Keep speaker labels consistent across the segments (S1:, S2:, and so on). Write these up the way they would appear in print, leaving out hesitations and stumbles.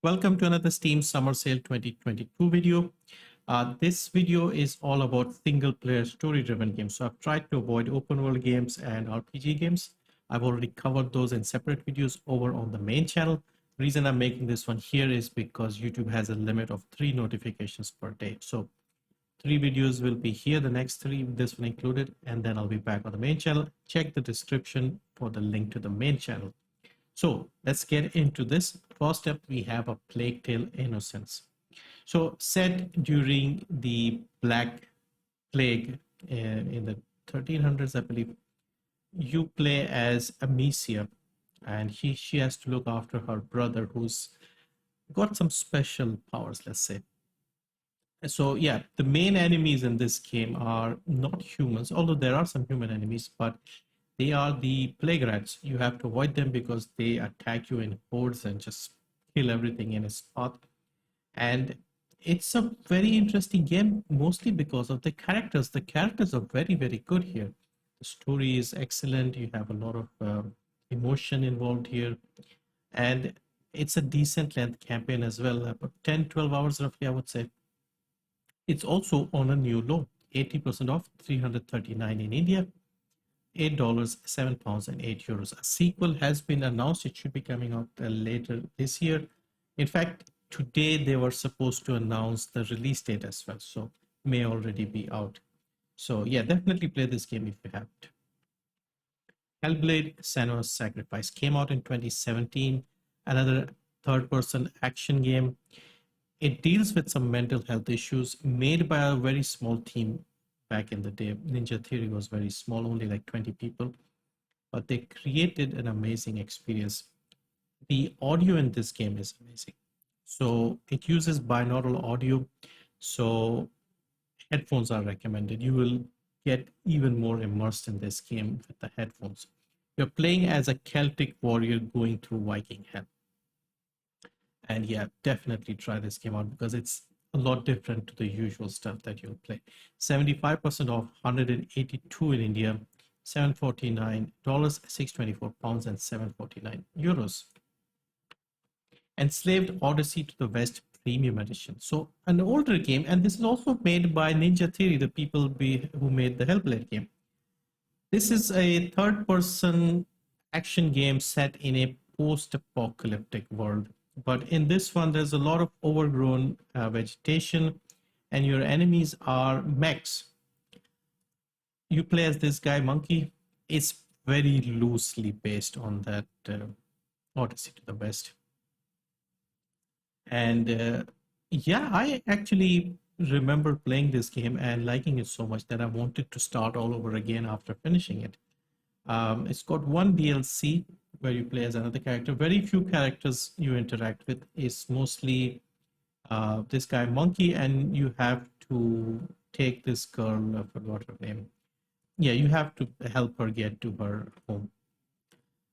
S1: Welcome to another Steam Summer Sale 2022 video. This video is all about single player story driven games. So I've tried to avoid open world games and RPG games. I've already covered those in separate videos over on the main channel. The reason I'm making this one here is because YouTube has a limit of 3 notifications per day. So 3 videos will be here, the next 3, this one included, and then I'll be back on the main channel. Check the description for the link to the main channel. So let's get into this. First up, we have a Plague Tale Innocence. So set during the Black Plague in the 1300s, I believe, you play as Amicia, and she has to look after her brother who's got some special powers, let's say. So yeah, the main enemies in this game are not humans, although there are some human enemies, but they are the plague rats. You have to avoid them because they attack you in hordes and just kill everything in its path. And it's a very interesting game, mostly because of the characters. The characters are very, very good here. The story is excellent. You have a lot of emotion involved here. And it's a decent length campaign as well, about 10, 12 hours roughly, I would say. It's also on a new low, 80% off, 339 in India, $8, £7 and €8. A sequel has been announced. It should be coming out later this year. In fact, today they were supposed to announce the release date as well, so may already be out. So yeah, definitely play this game if you haven't. Hellblade: Senua's Sacrifice came out in 2017, another third-person action game. It deals with some mental health issues, made by a very small team back in the day. Ninja Theory was very small, only like 20 people, but they created an amazing experience. The audio in this game is amazing. So it uses binaural audio. So headphones are recommended. You will get even more immersed in this game with the headphones. You're playing as a Celtic warrior going through Viking hell. And yeah, definitely try this game out because it's a lot different to the usual stuff that you'll play. 75% off, 182 in India, $749, £624, and €749. Enslaved: Odyssey to the West Premium Edition. So an older game, and this is also made by Ninja Theory, the people who made the Hellblade game. This is a third-person action game set in a post-apocalyptic world. But in this one, there's a lot of overgrown vegetation, and your enemies are mechs. You play as this guy, Monkey. It's very loosely based on that Odyssey to the West. And yeah, I actually remember playing this game and liking it so much that I wanted to start all over again after finishing it. It's got one DLC where you play as another character. Very few characters you interact with. It's mostly this guy Monkey, and you have to take this girl, I forgot her name. Yeah, you have to help her get to her home.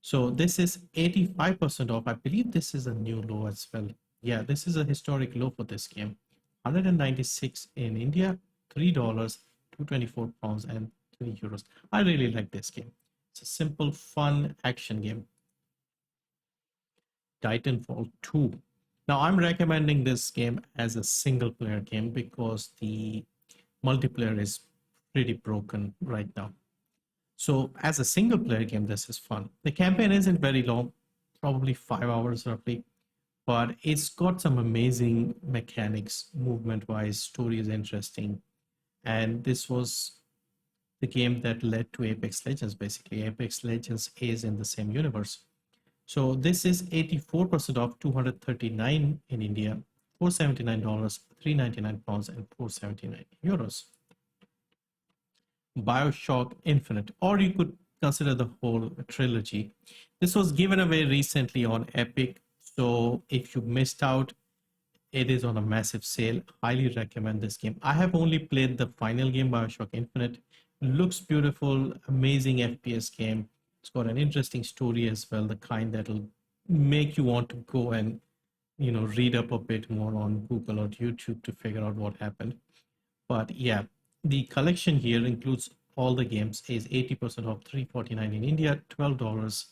S1: So this is 85% off. I believe this is a new low as well. Yeah, this is a historic low for this game. 196 in India, $3, £224, and €3. I really like this game. It's a simple, fun action game. Titanfall 2. Now, I'm recommending this game as a single player game because the multiplayer is pretty broken right now. So as a single player game, this is fun. The campaign isn't very long, probably 5 hours roughly, but it's got some amazing mechanics, movement-wise. Story is interesting. And this was the game that led to Apex Legends, basically. Apex Legends is in the same universe. So this is 84% off, 239 in India, $479, £399, and €479. Bioshock Infinite, or you could consider the whole trilogy. This was given away recently on Epic, so if you missed out, it is on a massive sale. Highly recommend this game. I have only played the final game, Bioshock Infinite. Looks beautiful, amazing FPS game. It's got an interesting story as well, the kind that'll make you want to go and read up a bit more on Google or YouTube to figure out what happened. But yeah, the collection here includes all the games, is 80% off, $349 in India, $12,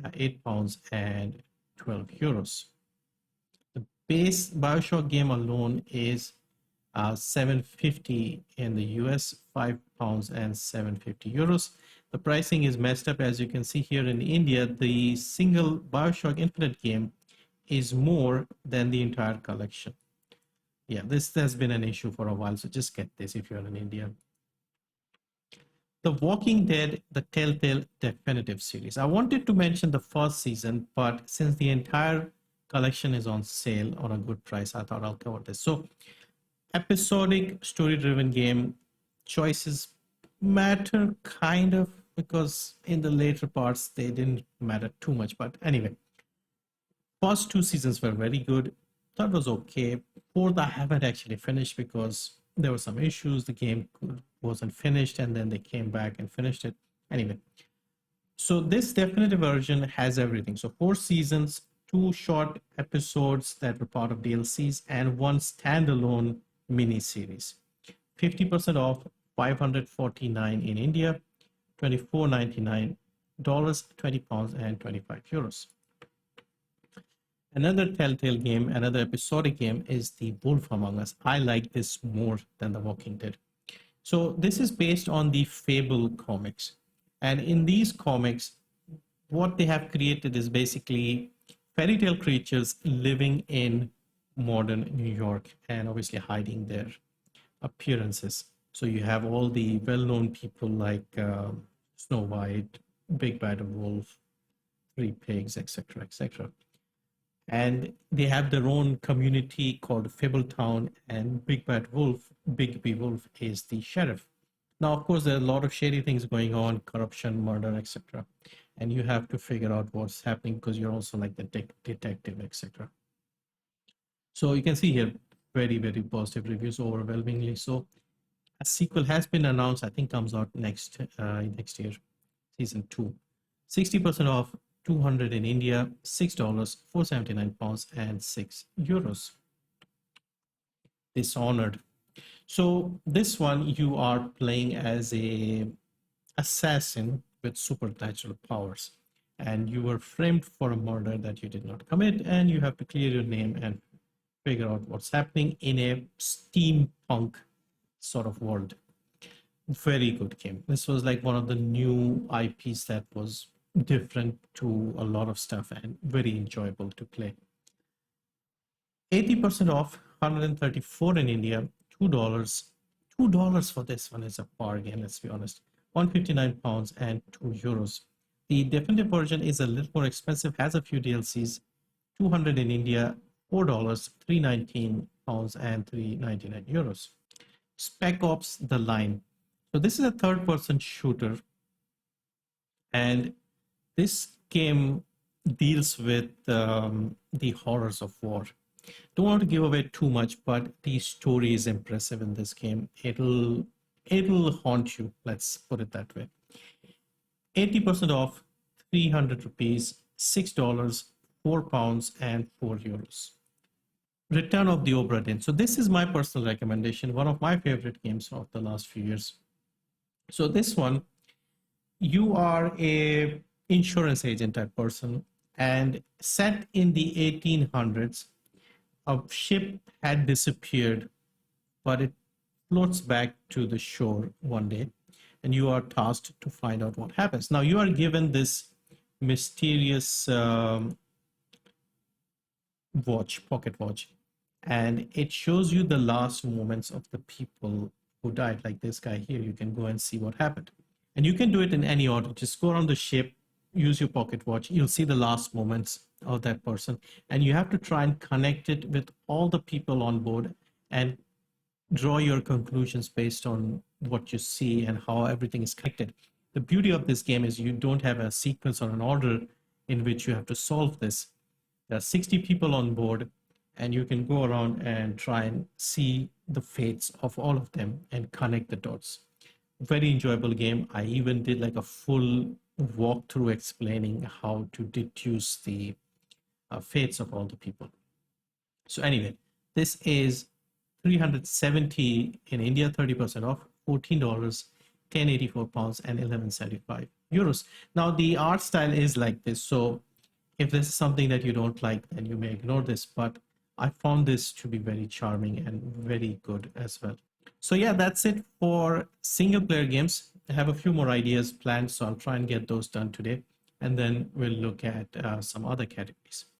S1: £8, and €12. base Bioshock game alone is 750 in the US, £5 and 750 euros. The pricing is messed up. As you can see here in India, the single Bioshock Infinite game is more than the entire collection. Yeah, this has been an issue for a while, so just get this if you're in India. The Walking Dead, the Telltale Definitive Series. I wanted to mention the first season, but since the entire collection is on sale on a good price, I thought I'll cover this. So, episodic story-driven game, choices matter kind of, because in the later parts they didn't matter too much. But anyway, first two seasons were very good. Third was okay. Fourth I haven't actually finished because there were some issues. The game wasn't finished, and then they came back and finished it. Anyway, so this definitive version has everything. So 4 seasons, 2 short episodes that were part of DLCs, and 1 standalone mini series. 50% off, $549 in India, $24.99, £20 and 25 euros. Another Telltale game, another episodic game, is The Wolf Among Us. I like this more than The Walking Dead. So this is based on the Fable comics. And in these comics, what they have created is basically fairy tale creatures living in modern New York and obviously hiding their appearances. So you have all the well-known people like Snow White, Big Bad Wolf, Three Pigs, etc., etc. And they have their own community called Fabletown, and Big Bad Wolf, Big B Wolf, is the sheriff. Now, of course, there are a lot of shady things going on, corruption, murder, etc. And you have to figure out what's happening because you're also like the detective, etc. So you can see here, very, very positive reviews, overwhelmingly so. A sequel has been announced, I think comes out next year, season 2. 60% off, 200 in India, $6, 479 pounds and 6 euros. Dishonored. So this one, you are playing as a assassin with supernatural powers, and you were framed for a murder that you did not commit, and you have to clear your name and figure out what's happening in a steampunk sort of world. Very good game. This was like one of the new IPs that was different to a lot of stuff and very enjoyable to play. 80% off, 134 in India, $2. $2 for this one is a bargain, let's be honest. 159 pounds and 2 euros. The definitive version is a little more expensive, has a few DLCs, 200 in India, $4, 319 pounds and 399 euros. Spec Ops The Line. So this is a third-person shooter, and this game deals with the horrors of war. Don't want to give away too much, but the story is impressive in this game. It'll haunt you, let's put it that way. 80% off, 300 rupees, $6, 4 pounds and 4 euros. Return of the Obra Dinn. So this is my personal recommendation, one of my favorite games of the last few years. So this one, you are a insurance agent type person, and set in the 1800s, a ship had disappeared, but it floats back to the shore one day, and you are tasked to find out what happens. Now you are given this mysterious pocket watch, and it shows you the last moments of the people who died. Like this guy here, you can go and see what happened, and you can do it in any order. Just go around the ship, use your pocket watch, you'll see the last moments of that person, and you have to try and connect it with all the people on board and draw your conclusions based on what you see and how everything is connected. The beauty of this game is you don't have a sequence or an order in which you have to solve this. There are 60 people on board, and you can go around and try and see the fates of all of them and connect the dots. Very enjoyable game. I even did like a full walkthrough explaining how to deduce the fates of all the people. So anyway, this is 370 in India, 30% off, $14, 1084 pounds and 1175 euros. Now the art style is like this, so if this is something that you don't like, then you may ignore this, but I found this to be very charming and very good as well. So yeah, that's it for single player games. I have a few more ideas planned, so I'll try and get those done today. And then we'll look at some other categories.